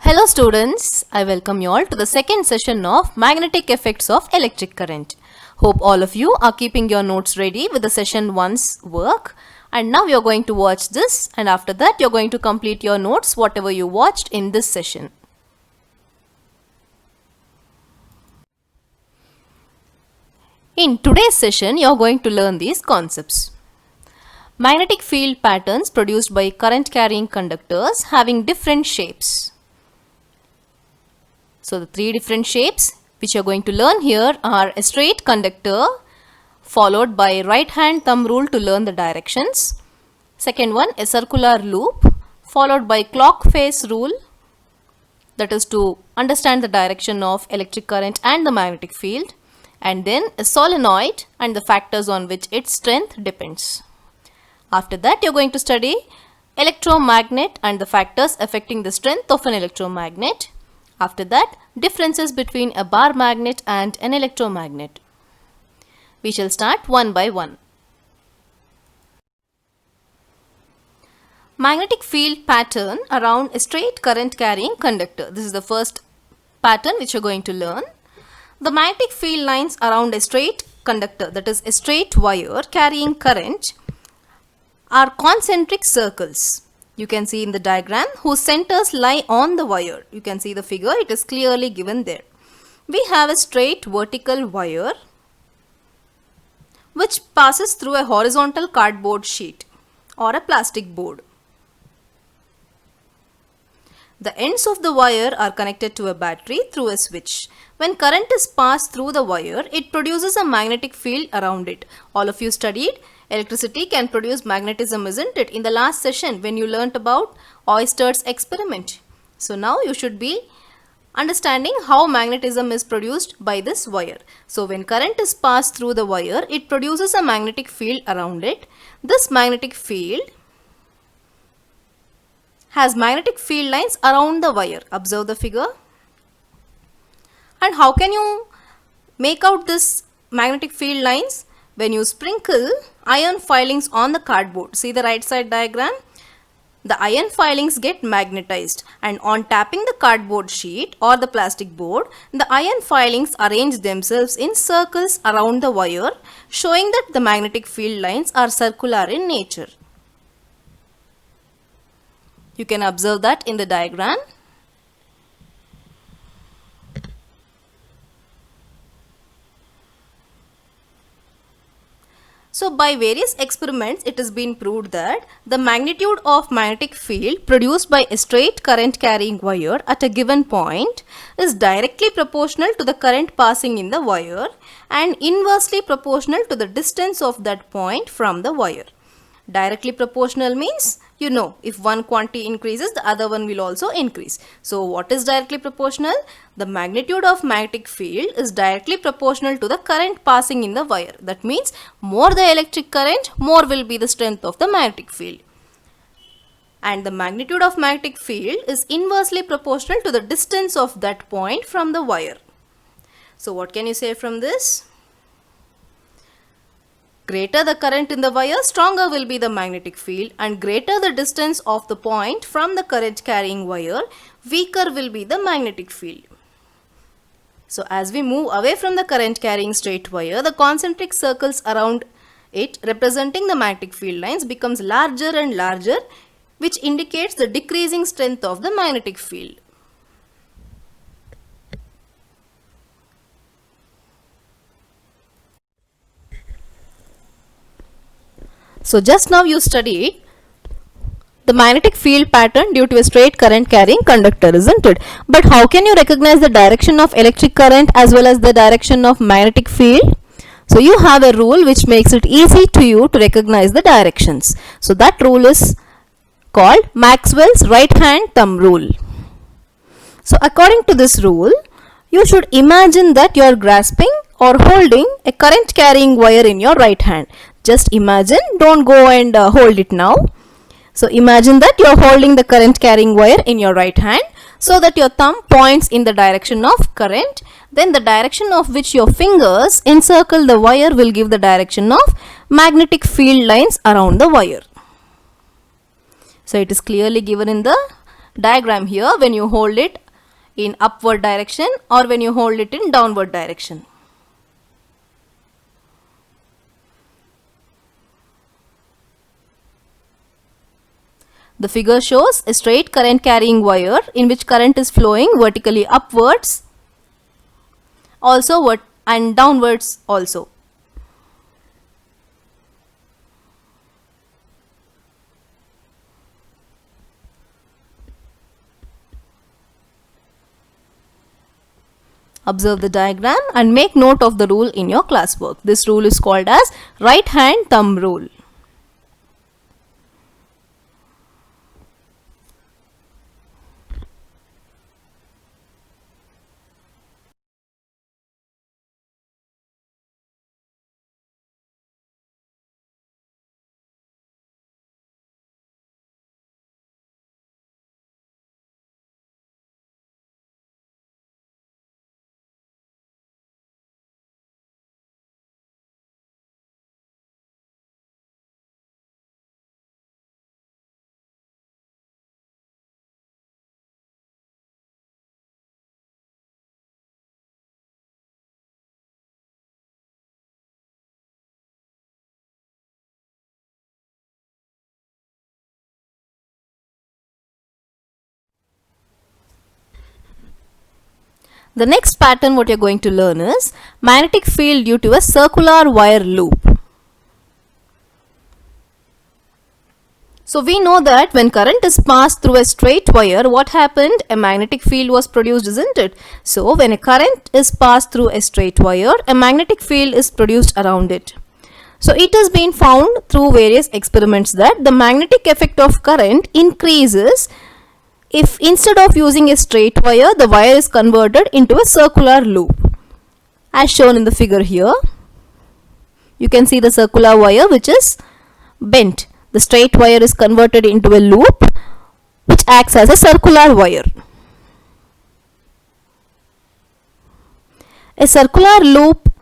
Hello students, I welcome you all to the second session of Magnetic Effects of Electric Current. Hope all of you are keeping your notes ready with the session 1's work. And now you are going to watch this, and after that you are going to complete your notes whatever you watched in this session. In today's session you are going to learn these concepts. Magnetic field patterns produced by current carrying conductors having different shapes. So the three different shapes which you are going to learn here are a straight conductor followed by right hand thumb rule to learn the directions. Second one, a circular loop followed by clock face rule, that is to understand the direction of electric current and the magnetic field, and then a solenoid and the factors on which its strength depends. After that you are going to study electromagnet and the factors affecting the strength of an electromagnet. After that, differences between a bar magnet and an electromagnet. We shall start one by one. Magnetic field pattern around a straight current carrying conductor. This is the first pattern which you are going to learn. The magnetic field lines around a straight conductor, that is a straight wire carrying current, are concentric circles. You can see in the diagram whose centers lie on the wire. You can see the figure, it is clearly given there. We have a straight vertical wire which passes through a horizontal cardboard sheet or a plastic board. The ends of the wire are connected to a battery through a switch. When current is passed through the wire, it produces a magnetic field around it. All of you studied electricity can produce magnetism, isn't it? In the last session when you learnt about Oester's experiment. So now you should be understanding how magnetism is produced by this wire. So when current is passed through the wire, it produces a magnetic field around it. This magnetic field has magnetic field lines around the wire. Observe the figure. And how can you make out this magnetic field lines? When you sprinkle iron filings on the cardboard, see the right side diagram, the iron filings get magnetized, and on tapping the cardboard sheet or the plastic board, the iron filings arrange themselves in circles around the wire, showing that the magnetic field lines are circular in nature. You can observe that in the diagram. So by various experiments it has been proved that the magnitude of magnetic field produced by a straight current carrying wire at a given point is directly proportional to the current passing in the wire and inversely proportional to the distance of that point from the wire. Directly proportional means, you know, if one quantity increases, the other one will also increase. So what is directly proportional? The magnitude of magnetic field is directly proportional to the current passing in the wire. That means more the electric current, more will be the strength of the magnetic field. And the magnitude of magnetic field is inversely proportional to the distance of that point from the wire. So what can you say from this? Greater the current in the wire, stronger will be the magnetic field, and greater the distance of the point from the current carrying wire, weaker will be the magnetic field. So as we move away from the current carrying straight wire, the concentric circles around it representing the magnetic field lines becomes larger and larger, which indicates the decreasing strength of the magnetic field. So just now you studied the magnetic field pattern due to a straight current carrying conductor, isn't it? But how can you recognize the direction of electric current as well as the direction of magnetic field? So you have a rule which makes it easy to you to recognize the directions. So that rule is called Maxwell's right hand thumb rule. So according to this rule, you should imagine that you are grasping or holding a current carrying wire in your right hand. Just imagine, don't go and hold it now. So imagine that you are holding the current carrying wire in your right hand so that your thumb points in the direction of current. Then the direction of which your fingers encircle the wire will give the direction of magnetic field lines around the wire. So it is clearly given in the diagram here when you hold it in upward direction or when you hold it in downward direction. The figure shows a straight current carrying wire in which current is flowing vertically upwards also and downwards also. Observe the diagram and make note of the rule in your classwork. This rule is called as right hand thumb rule. The next pattern what you are going to learn is magnetic field due to a circular wire loop. So we know that when current is passed through a straight wire, what happened? A magnetic field was produced, isn't it? So when a current is passed through a straight wire, a magnetic field is produced around it. So it has been found through various experiments that the magnetic effect of current increases if instead of using a straight wire, the wire is converted into a circular loop. As shown in the figure here, you can see the circular wire which is bent. The straight wire is converted into a loop which acts as a circular wire. A circular loop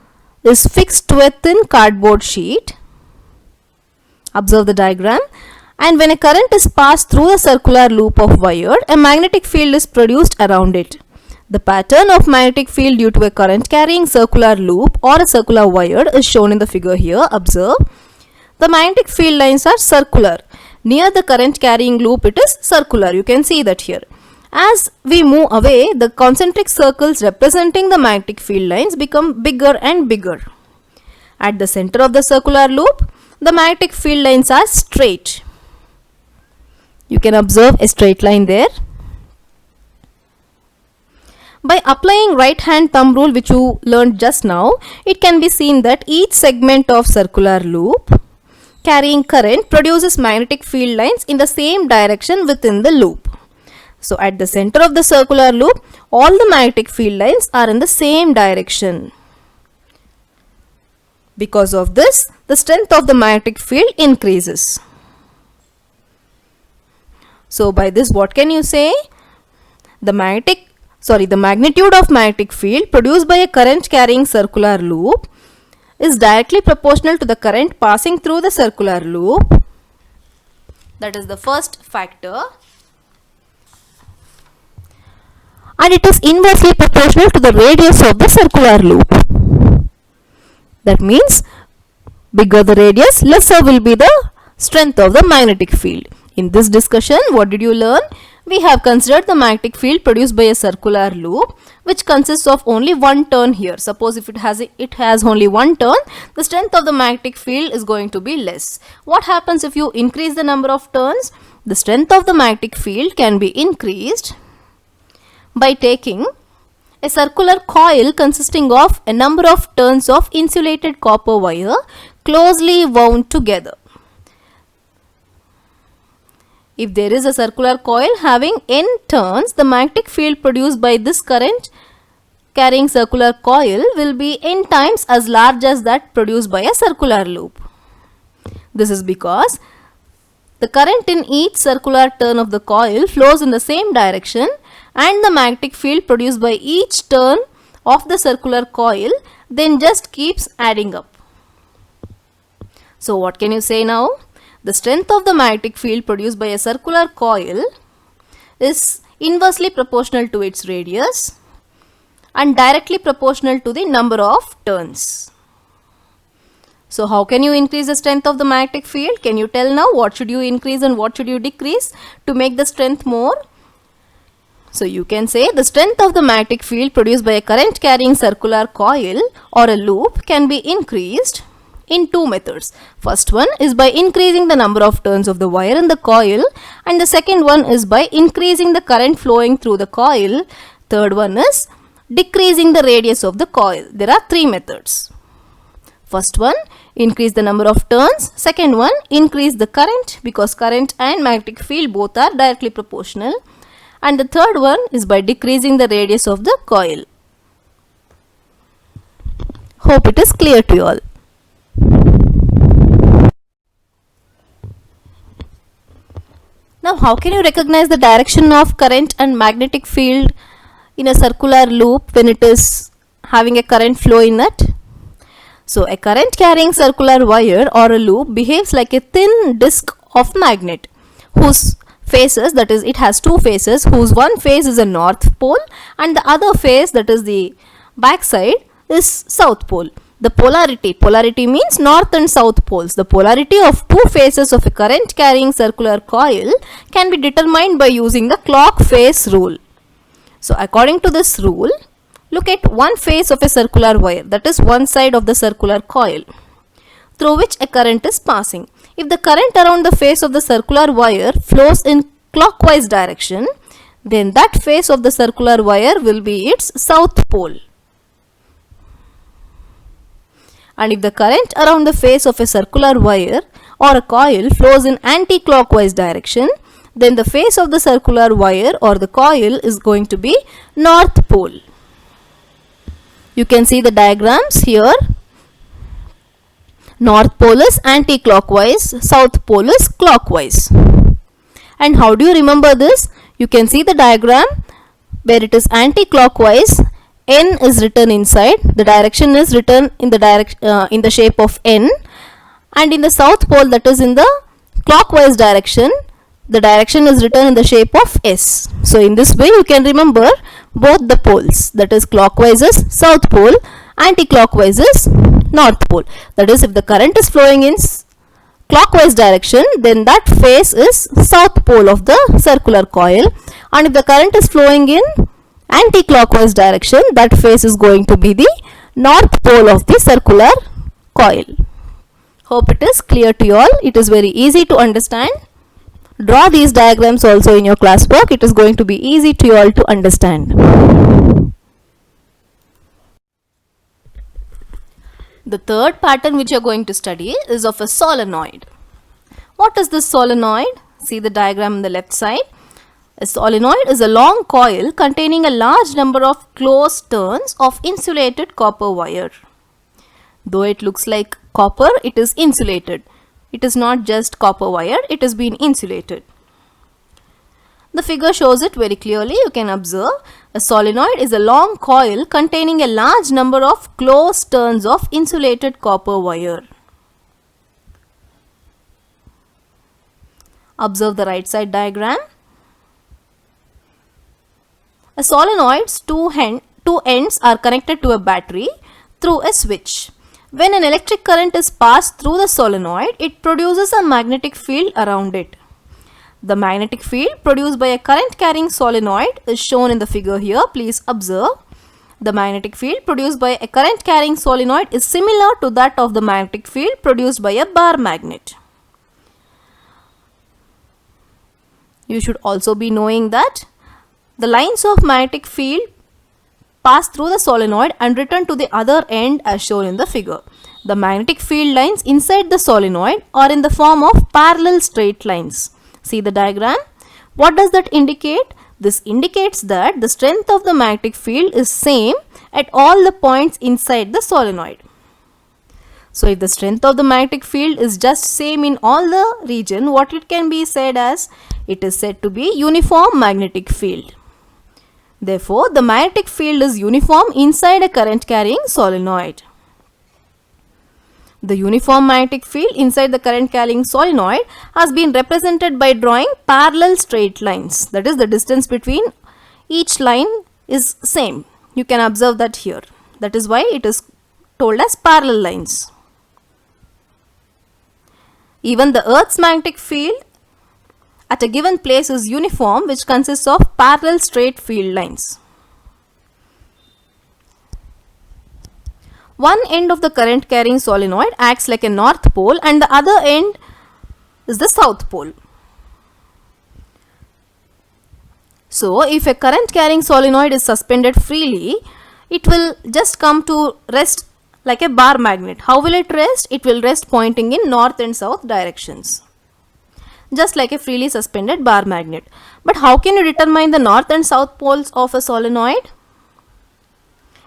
is fixed to a thin cardboard sheet. Observe the diagram. And when a current is passed through the circular loop of wire, a magnetic field is produced around it. The pattern of magnetic field due to a current carrying circular loop or a circular wire is shown in the figure here. Observe. The magnetic field lines are circular. Near the current carrying loop it is circular. You can see that here. As we move away, the concentric circles representing the magnetic field lines become bigger and bigger. At the center of the circular loop, the magnetic field lines are straight. You can observe a straight line there. By applying right hand thumb rule which you learned just now, it can be seen that each segment of circular loop carrying current produces magnetic field lines in the same direction within the loop. So at the center of the circular loop, all the magnetic field lines are in the same direction. Because of this, the strength of the magnetic field increases. So by this what can you say? The magnitude of magnetic field produced by a current carrying circular loop is directly proportional to the current passing through the circular loop. That is the first factor. And it is inversely proportional to the radius of the circular loop. That means bigger the radius, lesser will be the strength of the magnetic field. In this discussion, what did you learn? We have considered the magnetic field produced by a circular loop which consists of only one turn here. Suppose if it has only one turn, the strength of the magnetic field is going to be less. What happens if you increase the number of turns? The strength of the magnetic field can be increased by taking a circular coil consisting of a number of turns of insulated copper wire closely wound together. If there is a circular coil having n turns, the magnetic field produced by this current carrying circular coil will be n times as large as that produced by a circular loop. This is because the current in each circular turn of the coil flows in the same direction and the magnetic field produced by each turn of the circular coil then just keeps adding up. So what can you say now? The strength of the magnetic field produced by a circular coil is inversely proportional to its radius and directly proportional to the number of turns. So how can you increase the strength of the magnetic field? Can you tell now what should you increase and what should you decrease to make the strength more? So you can say the strength of the magnetic field produced by a current carrying circular coil or a loop can be increased in two methods. First one is by increasing the number of turns of the wire in the coil, and the second one is by increasing the current flowing through the coil. Third one is decreasing the radius of the coil. There are three methods. First one, increase the number of turns. Second one, increase the current, because current and magnetic field both are directly proportional. And the third one is by decreasing the radius of the coil. Hope it is clear to you all. Now, how can you recognize the direction of current and magnetic field in a circular loop when it is having a current flow in it? So, a current carrying circular wire or a loop behaves like a thin disc of magnet whose faces, that is, it has two faces, whose one face is a north pole and the other face, that is the back side, is south pole. The polarity means north and south poles. The polarity of two faces of a current carrying circular coil can be determined by using the clock face rule. So according to this rule, look at one face of a circular wire, that is one side of the circular coil, through which a current is passing. If the current around the face of the circular wire flows in clockwise direction, then that face of the circular wire will be its south pole. And if the current around the face of a circular wire or a coil flows in anti-clockwise direction, then the face of the circular wire or the coil is going to be north pole. You can see the diagrams here. North pole is anti-clockwise, south pole is clockwise. And how do you remember this? You can see the diagram where it is anti-clockwise. N is written inside. The direction is written in the shape of N, and in the south pole, that is in the clockwise direction, the direction is written in the shape of S. So in this way you can remember both the poles, that is clockwise is south pole, anti-clockwise is north pole. That is, if the current is flowing in clockwise direction, then that face is south pole of the circular coil, and if the current is flowing in anti-clockwise direction, that face is going to be the north pole of the circular coil. Hope it is clear to you all. It is very easy to understand. Draw these diagrams also in your classwork. It is going to be easy to you all to understand. The third pattern which you are going to study is of a solenoid. What is this solenoid? See the diagram on the left side. A solenoid is a long coil containing a large number of closed turns of insulated copper wire. Though it looks like copper, it is insulated. It is not just copper wire, it has been insulated. The figure shows it very clearly. You can observe a solenoid is a long coil containing a large number of closed turns of insulated copper wire. Observe the right side diagram. A solenoid's two ends are connected to a battery through a switch. When an electric current is passed through the solenoid, it produces a magnetic field around it. The magnetic field produced by a current carrying solenoid is shown in the figure here. Please observe. The magnetic field produced by a current carrying solenoid is similar to that of the magnetic field produced by a bar magnet. You should also be knowing that the lines of magnetic field pass through the solenoid and return to the other end as shown in the figure. The magnetic field lines inside the solenoid are in the form of parallel straight lines. See the diagram. What does that indicate? This indicates that the strength of the magnetic field is same at all the points inside the solenoid. So if the strength of the magnetic field is just same in all the region, what it can be said as? It is said to be uniform magnetic field. Therefore, the magnetic field is uniform inside a current carrying solenoid. The uniform magnetic field inside the current carrying solenoid has been represented by drawing parallel straight lines. That is, the distance between each line is same. You can observe that here. That is why it is told as parallel lines. Even the Earth's magnetic field at a given place is uniform, which consists of parallel straight field lines. One end of the current carrying solenoid acts like a north pole and the other end is the south pole. So, if a current carrying solenoid is suspended freely, it will just come to rest like a bar magnet. How will it rest? It will rest pointing in north and south directions, just like a freely suspended bar magnet. But how can you determine the north and south poles of a solenoid?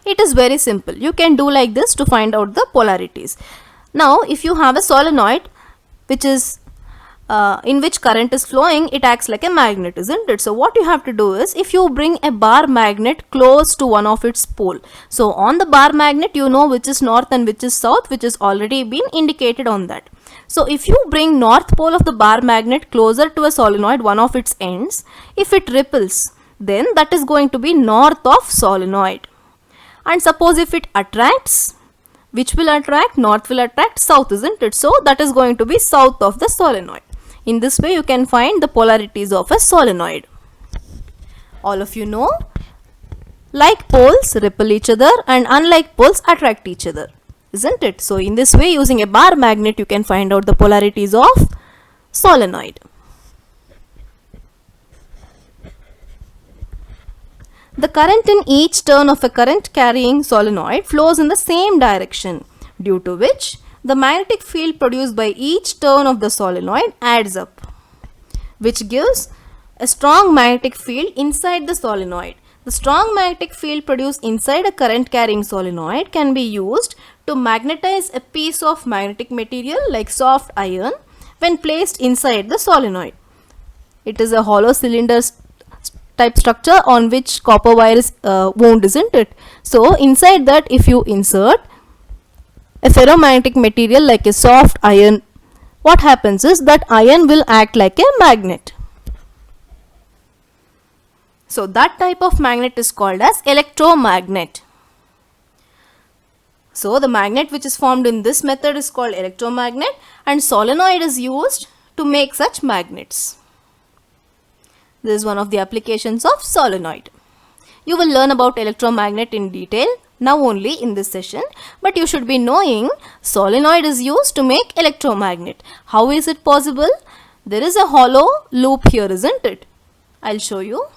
It is very simple. You can do like this to find out the polarities. Now, if you have a solenoid which is in which current is flowing, it acts like a magnet, isn't it? So, what you have to do is, if you bring a bar magnet close to one of its pole. So, on the bar magnet, you know which is north and which is south, which is already been indicated on that. So, if you bring north pole of the bar magnet closer to a solenoid, one of its ends, if it ripples, then that is going to be north of solenoid. And suppose if it attracts, which will attract? North will attract south, isn't it? So, that is going to be south of the solenoid. In this way, you can find the polarities of a solenoid. All of you know, like poles repel each other and unlike poles attract each other, isn't it? So, in this way, using a bar magnet, you can find out the polarities of solenoid. The current in each turn of a current carrying solenoid flows in the same direction, due to which the magnetic field produced by each turn of the solenoid adds up, which gives a strong magnetic field inside the solenoid. The strong magnetic field produced inside a current carrying solenoid can be used to magnetize a piece of magnetic material like soft iron when placed inside the solenoid. It is a hollow cylinder type structure on which copper wire is wound, isn't it? So, inside that, if you insert a ferromagnetic material like a soft iron, what happens is that iron will act like a magnet. So, that type of magnet is called as electromagnet. So, the magnet which is formed in this method is called electromagnet, and solenoid is used to make such magnets. This is one of the applications of solenoid. You will learn about electromagnet in detail now only in this session, but you should be knowing solenoid is used to make electromagnet. How is it possible? There is a hollow loop here, isn't it? I'll show you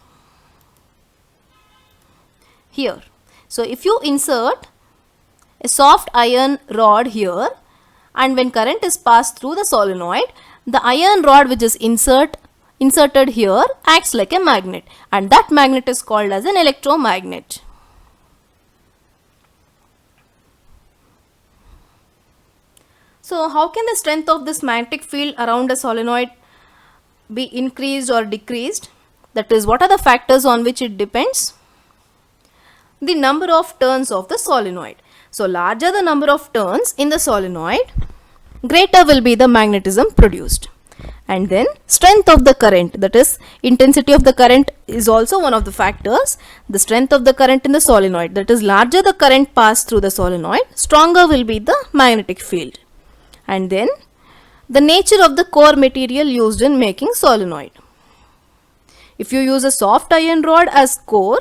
here. So, if you insert a soft iron rod here, and when current is passed through the solenoid, the iron rod which is inserted here acts like a magnet, and that magnet is called as an electromagnet. So, how can the strength of this magnetic field around a solenoid be increased or decreased? That is, what are the factors on which it depends? The number of turns of the solenoid. So, larger the number of turns in the solenoid, greater will be the magnetism produced. And then strength of the current, that is, intensity of the current is also one of the factors. The strength of the current in the solenoid, that is, larger the current passed through the solenoid, stronger will be the magnetic field. And then the nature of the core material used in making solenoid. If you use a soft iron rod as core,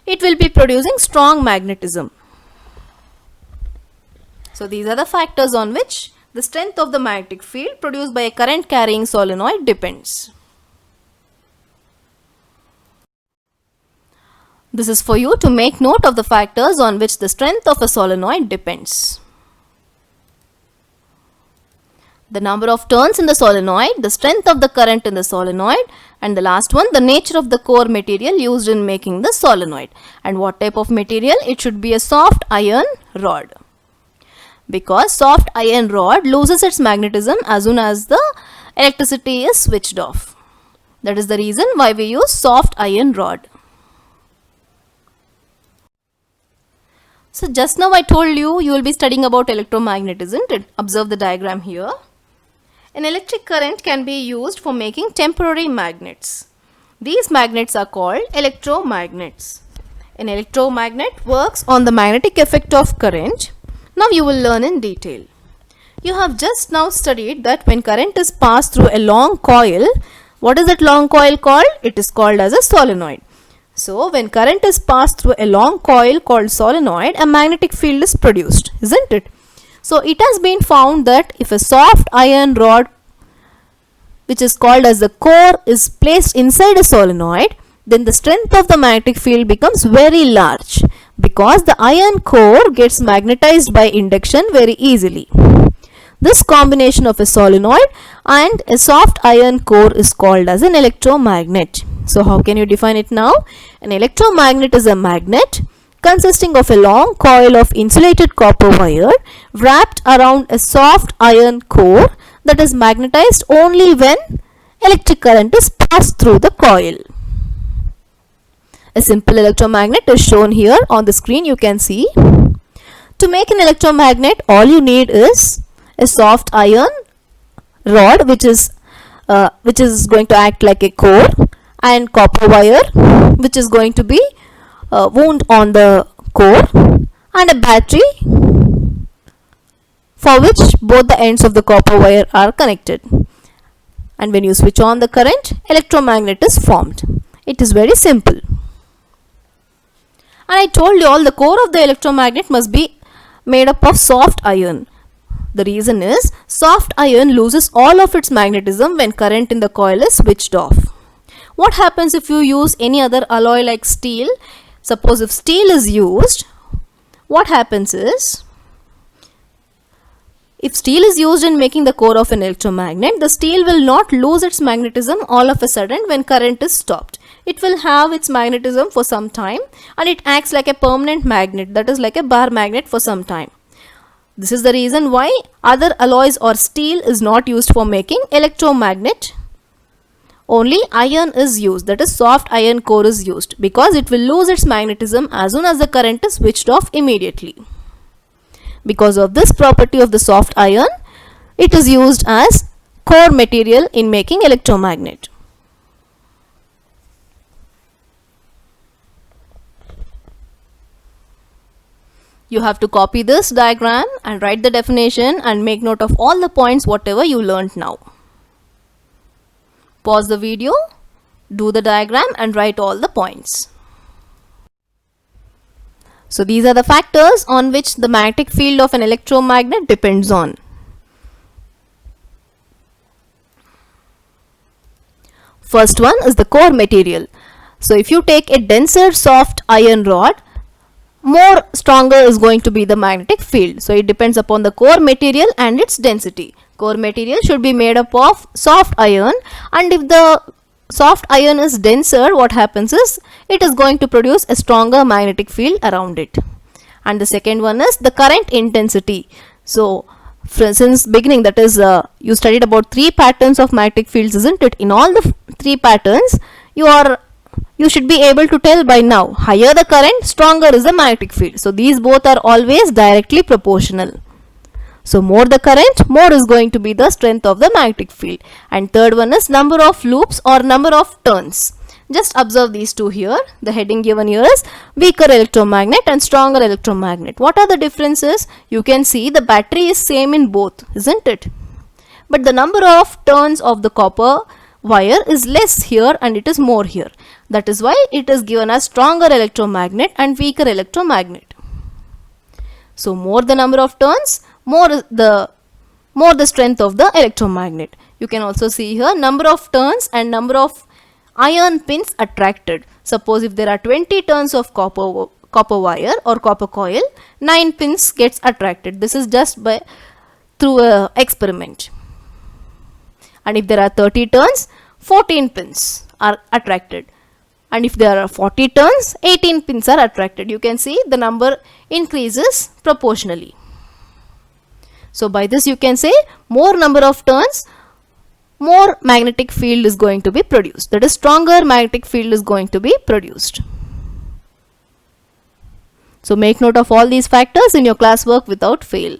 it will be producing strong magnetism. So, these are the factors on which the strength of the magnetic field produced by a current carrying solenoid depends. This is for you to make note of the factors on which the strength of a solenoid depends. The number of turns in the solenoid, the strength of the current in the solenoid, and the last one, the nature of the core material used in making the solenoid. And what type of material? It should be a soft iron rod, because soft iron rod loses its magnetism as soon as the electricity is switched off. That is the reason why we use soft iron rod. So just now I told you will be studying about electromagnet, isn't it? Observe the diagram here. An electric current can be used for making temporary magnets. These magnets are called electromagnets. An electromagnet works on the magnetic effect of current. Now you will learn in detail. You have just now studied that when current is passed through a long coil, what is that long coil called? It is called as a solenoid. So when current is passed through a long coil called solenoid, a magnetic field is produced, isn't it? So it has been found that if a soft iron rod, which is called as the core, is placed inside a solenoid, then the strength of the magnetic field becomes very large because the iron core gets magnetized by induction very easily. This combination of a solenoid and a soft iron core is called as an electromagnet. So how can you define it now? An electromagnet is a magnet consisting of a long coil of insulated copper wire wrapped around a soft iron core that is magnetized only when electric current is passed through the coil. A simple electromagnet is shown here on the screen. You can see. To make an electromagnet, all you need is a soft iron rod which is going to act like a core, and copper wire which is going to be wound on the core, and a battery for which both the ends of the copper wire are connected. And when you switch on the current, electromagnet is formed. It is very simple. And I told you all the core of the electromagnet must be made up of soft iron. The reason is soft iron loses all of its magnetism when current in the coil is switched off. What happens if you use any other alloy like steel? Suppose if steel is used, what happens is, if steel is used in making the core of an electromagnet, the steel will not lose its magnetism all of a sudden when current is stopped. It will have its magnetism for some time and it acts like a permanent magnet, that is like a bar magnet for some time. This is the reason why other alloys or steel is not used for making electromagnet. Only iron is used, that is soft iron core is used, because it will lose its magnetism as soon as the current is switched off immediately. Because of this property of the soft iron, it is used as core material in making electromagnet. You have to copy this diagram and write the definition and make note of all the points whatever you learnt now. Pause the video, do the diagram and write all the points. So these are the factors on which the magnetic field of an electromagnet depends on. First one is the core material. So if you take a denser soft iron rod, more stronger is going to be the magnetic field. So it depends upon the core material and its density. Core material should be made up of soft iron, and if the soft iron is denser, what happens is it is going to produce a stronger magnetic field around it. And the second one is the current intensity. So since beginning, that is you studied about 3 patterns of magnetic fields, isn't it? In all the 3 patterns, you should be able to tell by now, higher the current, stronger is the magnetic field. So these both are always directly proportional. So more the current, more is going to be the strength of the magnetic field. And third one is number of loops or number of turns. Just observe these two here. The heading given here is weaker electromagnet and stronger electromagnet. What are the differences? You can see the battery is same in both, isn't it? But the number of turns of the copper wire is less here and it is more here. That is why it is given as stronger electromagnet and weaker electromagnet. So more the number of turns, more the strength of the electromagnet. You can also see here number of turns and number of iron pins attracted. Suppose if there are 20 turns of copper wire or copper coil, 9 pins gets attracted. This is just through a experiment. And if there are 30 turns, 14 pins are attracted. And if there are 40 turns, 18 pins are attracted. You can see the number increases proportionally. So by this you can say more number of turns, more magnetic field is going to be produced. That is, stronger magnetic field is going to be produced. So make note of all these factors in your classwork without fail.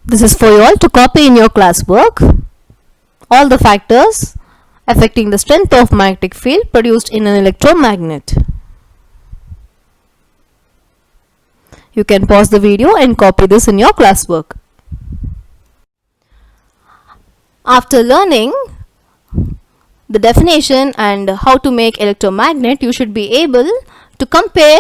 This is for you all to copy in your classwork. All the factors affecting the strength of magnetic field produced in an electromagnet. You can pause the video and copy this in your classwork. After learning the definition and how to make electromagnet, you should be able to compare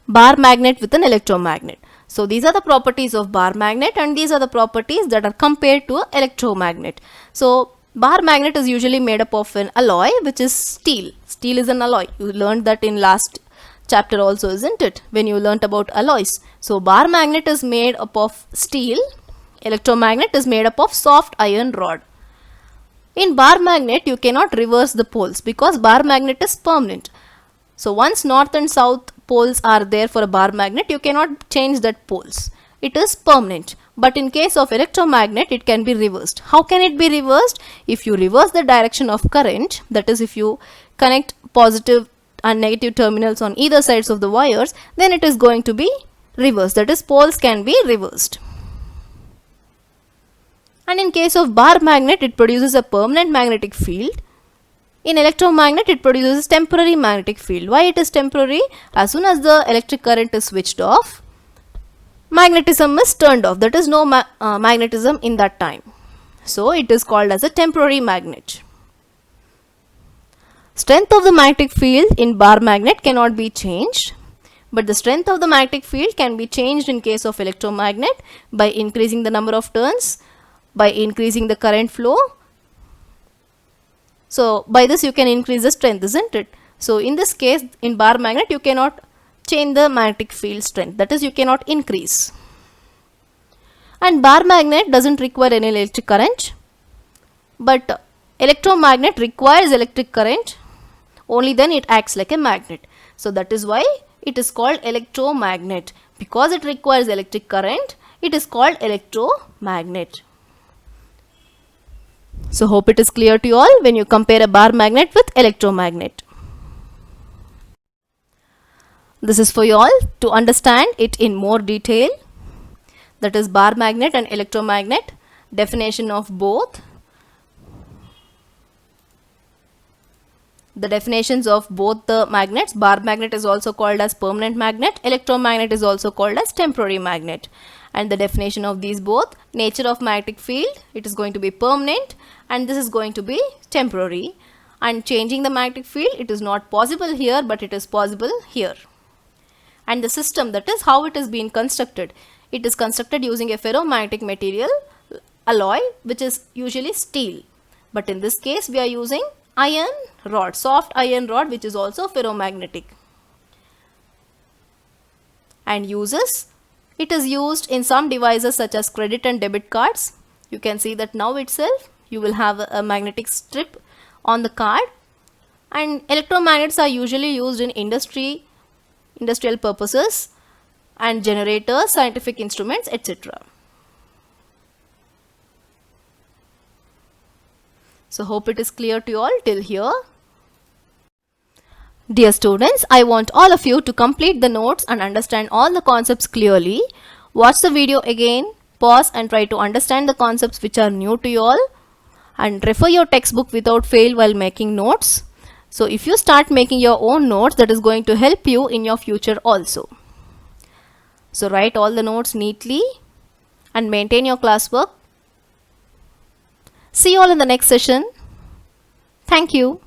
bar magnet with an electromagnet. So these are the properties of bar magnet and these are the properties that are compared to an electromagnet. So bar magnet is usually made up of an alloy which is steel. Steel is an alloy. You learned that in last chapter also, isn't it, when you learnt about alloys. So bar magnet is made up of steel. Electromagnet is made up of soft iron rod. In bar magnet you cannot reverse the poles because bar magnet is permanent. So once north and south poles are there for a bar magnet, you cannot change that poles. It is permanent. But in case of electromagnet, it can be reversed. How can it be reversed? If you reverse the direction of current, that is if you connect positive and negative terminals on either sides of the wires, then it is going to be reversed. That is, poles can be reversed. And in case of bar magnet, it produces a permanent magnetic field. In electromagnet, it produces temporary magnetic field. Why it is temporary? As soon as the electric current is switched off, magnetism is turned off. That is, no magnetism in that time. So it is called as a temporary magnet. Strength of the magnetic field in bar magnet cannot be changed, but the strength of the magnetic field can be changed in case of electromagnet by increasing the number of turns, by increasing the current flow. So by this you can increase the strength, isn't it? So in this case, in bar magnet, you cannot change the magnetic field strength. That is, you cannot increase. And bar magnet doesn't require any electric current, but electromagnet requires electric current. Only then it acts like a magnet. So that is why it is called electromagnet. Because it requires electric current, it is called electromagnet. So hope it is clear to you all when you compare a bar magnet with electromagnet. This is for you all to understand it in more detail. That is bar magnet and electromagnet, definition of both. The definitions of both the magnets. Bar magnet is also called as permanent magnet. Electromagnet is also called as temporary magnet. And the definition of these both: nature of magnetic field, it is going to be permanent, and this is going to be temporary. And changing the magnetic field, it is not possible here, but it is possible here. And the system, that is how it is being constructed. It is constructed using a ferromagnetic material alloy, which is usually steel. But in this case, we are using iron rod, soft iron rod, which is also ferromagnetic. And uses: it is used in some devices such as credit and debit cards. You can see that now itself you will have a magnetic strip on the card. And electromagnets are usually used in industrial purposes and generators, scientific instruments, etc. So hope it is clear to you all till here. Dear students, I want all of you to complete the notes and understand all the concepts clearly. Watch the video again, pause and try to understand the concepts which are new to you all, and refer your textbook without fail while making notes. So if you start making your own notes, that is going to help you in your future also. So write all the notes neatly and maintain your classwork. See you all in the next session. Thank you.